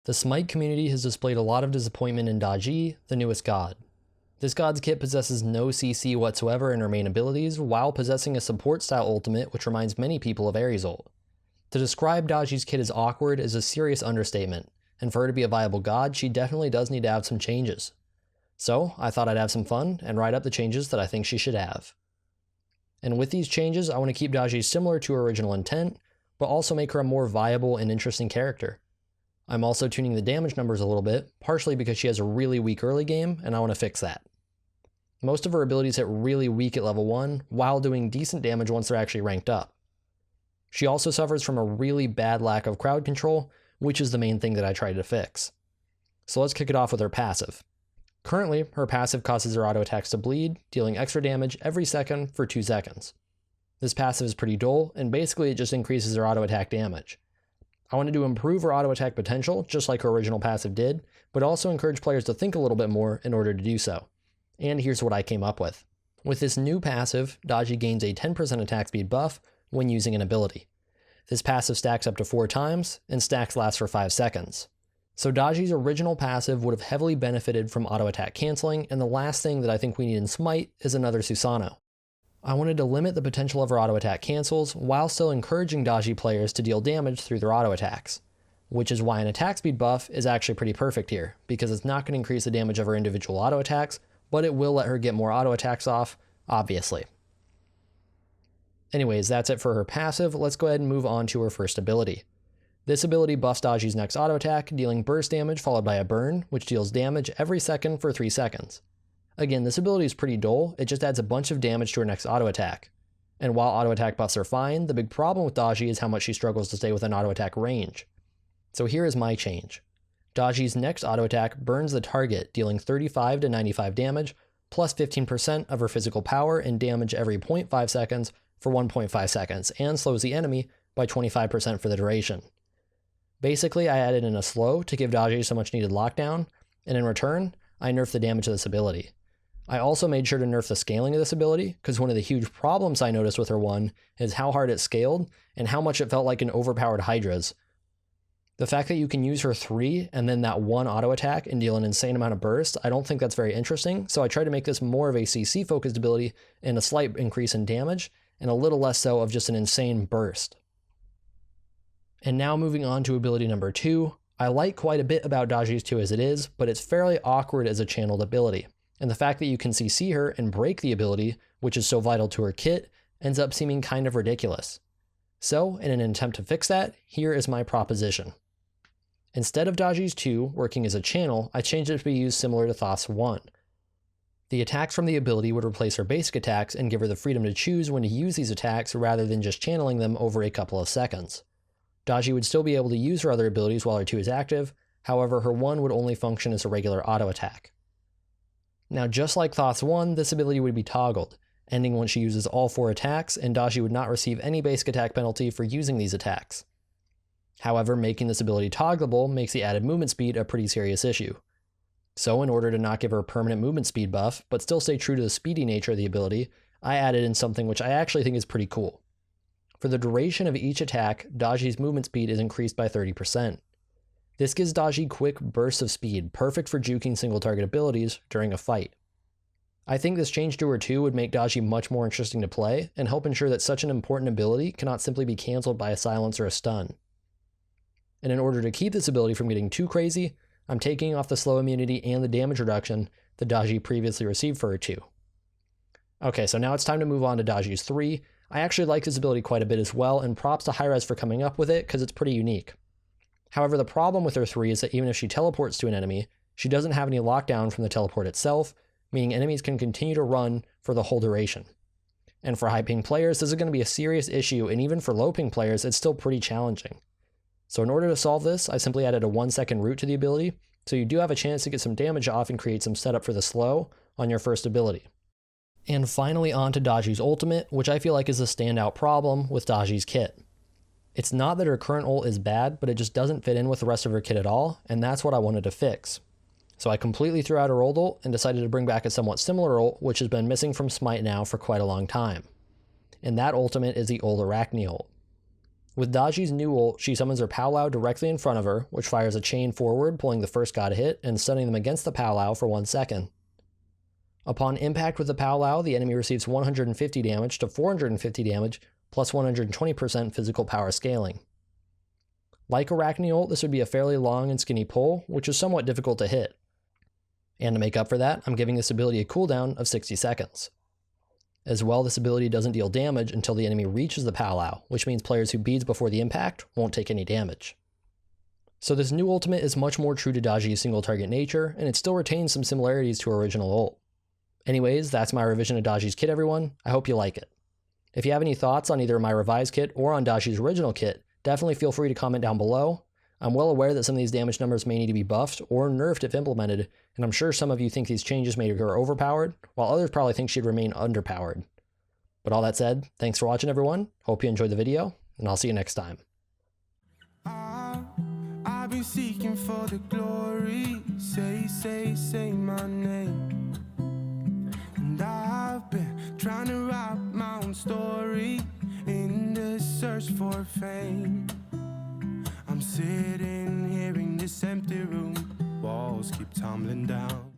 The SMITE community has displayed a lot of disappointment in Daji, the newest god. This god's kit possesses no CC whatsoever in her main abilities, while possessing a support style ultimate which reminds many people of Ares ult. To describe Daji's kit as awkward is a serious understatement, and for her to be a viable god, she definitely does need to have some changes. So, I thought I'd have some fun and write up the changes that I think she should have. And with these changes, I want to keep Daji similar to her original intent, but also make her a more viable and interesting character. I'm also tuning the damage numbers a little bit, partially because she has a really weak early game, and I want to fix that. Most of her abilities hit really weak at level 1, while doing decent damage once they're actually ranked up. She also suffers from a really bad lack of crowd control, which is the main thing that I tried to fix. So let's kick it off with her passive. Currently, her passive causes her auto attacks to bleed, dealing extra damage every second for 2 seconds. This passive is pretty dull, and basically it just increases her auto attack damage. I wanted to improve her auto attack potential, just like her original passive did, but also encourage players to think a little bit more in order to do so. And here's what I came up with. With this new passive, Daji gains a 10% attack speed buff when using an ability. This passive stacks up to 4 times, and stacks last for 5 seconds. So Daji's original passive would have heavily benefited from auto attack canceling, and the last thing that I think we need in SMITE is another Susanoo. I wanted to limit the potential of her auto attack cancels while still encouraging Daji players to deal damage through their auto attacks, which is why an attack speed buff is actually pretty perfect here, because it's not going to increase the damage of her individual auto attacks, but it will let her get more auto attacks off, obviously. Anyways, that's it for her passive. Let's go ahead and move on to her first ability. This ability buffs Daji's next auto attack, dealing burst damage followed by a burn, which deals damage every second for 3 seconds. Again, this ability is pretty dull, it just adds a bunch of damage to her next auto attack. And while auto attack buffs are fine, the big problem with Daji is how much she struggles to stay within auto attack range. So here is my change. Daji's next auto attack burns the target, dealing 35 to 95 damage, plus 15% of her physical power and damage every 0.5 seconds for 1.5 seconds, and slows the enemy by 25% for the duration. Basically, I added in a slow to give Daji so much needed lockdown, and in return, I nerfed the damage of this ability. I also made sure to nerf the scaling of this ability, because one of the huge problems I noticed with her one is how hard it scaled, and how much it felt like an overpowered Hydra's. The fact that you can use her 3 and then that 1 auto attack and deal an insane amount of burst, I don't think that's very interesting, so I tried to make this more of a CC focused ability and a slight increase in damage, and a little less so of just an insane burst. And now moving on to ability number 2, I like quite a bit about Daji's 2 as it is, but it's fairly awkward as a channeled ability. And the fact that you can CC her and break the ability, which is so vital to her kit, ends up seeming kind of ridiculous. So, in an attempt to fix that, here is my proposition. Instead of Daji's 2 working as a channel, I changed it to be used similar to Thoth's 1. The attacks from the ability would replace her basic attacks and give her the freedom to choose when to use these attacks rather than just channeling them over a couple of seconds. Daji would still be able to use her other abilities while her 2 is active, however her 1 would only function as a regular auto attack. Now just like Thoth's 1, this ability would be toggled, ending when she uses all 4 attacks, and Daji would not receive any basic attack penalty for using these attacks. However, making this ability toggleable makes the added movement speed a pretty serious issue. So in order to not give her a permanent movement speed buff, but still stay true to the speedy nature of the ability, I added in something which I actually think is pretty cool. For the duration of each attack, Daji's movement speed is increased by 30%. This gives Daji quick bursts of speed, perfect for juking single target abilities during a fight. I think this change to her 2 would make Daji much more interesting to play, and help ensure that such an important ability cannot simply be cancelled by a silence or a stun. And in order to keep this ability from getting too crazy, I'm taking off the slow immunity and the damage reduction that Daji previously received for her 2. Okay, so now it's time to move on to Daji's 3. I actually like this ability quite a bit as well, and props to Hi-Rez for coming up with it because it's pretty unique. However, the problem with her 3 is that even if she teleports to an enemy, she doesn't have any lockdown from the teleport itself, meaning enemies can continue to run for the whole duration. And for high ping players, this is going to be a serious issue, and even for low ping players, it's still pretty challenging. So in order to solve this, I simply added a 1-second root to the ability, so you do have a chance to get some damage off and create some setup for the slow on your first ability. And finally on to Daji's ultimate, which I feel like is a standout problem with Daji's kit. It's not that her current ult is bad, but it just doesn't fit in with the rest of her kit at all, and that's what I wanted to fix. So I completely threw out her old ult and decided to bring back a somewhat similar ult, which has been missing from SMITE now for quite a long time. And that ultimate is the old Arachne ult. With Daji's new ult, she summons her Powwow directly in front of her, which fires a chain forward, pulling the first god hit and stunning them against the Powwow for 1 second. Upon impact with the Powwow, the enemy receives 150 damage to 450 damage, plus 120% physical power scaling. Like Arachne ult, this would be a fairly long and skinny pull, which is somewhat difficult to hit. And to make up for that, I'm giving this ability a cooldown of 60 seconds. As well, this ability doesn't deal damage until the enemy reaches the Powwow, which means players who beads before the impact won't take any damage. So this new ultimate is much more true to Daji's single target nature, and it still retains some similarities to her original ult. Anyways, that's my revision of Daji's kit, everyone. I hope you like it. If you have any thoughts on either my revised kit or on Daji's original kit, definitely feel free to comment down below. I'm well aware that some of these damage numbers may need to be buffed or nerfed if implemented, and I'm sure some of you think these changes made her overpowered, while others probably think she'd remain underpowered. But all that said, thanks for watching, everyone. Hope you enjoyed the video, and I'll see you next time. I've been seeking for the glory. Say my name. And I've been trying to write my own story in the search for fame. I'm sitting here in this empty room, walls keep tumbling down.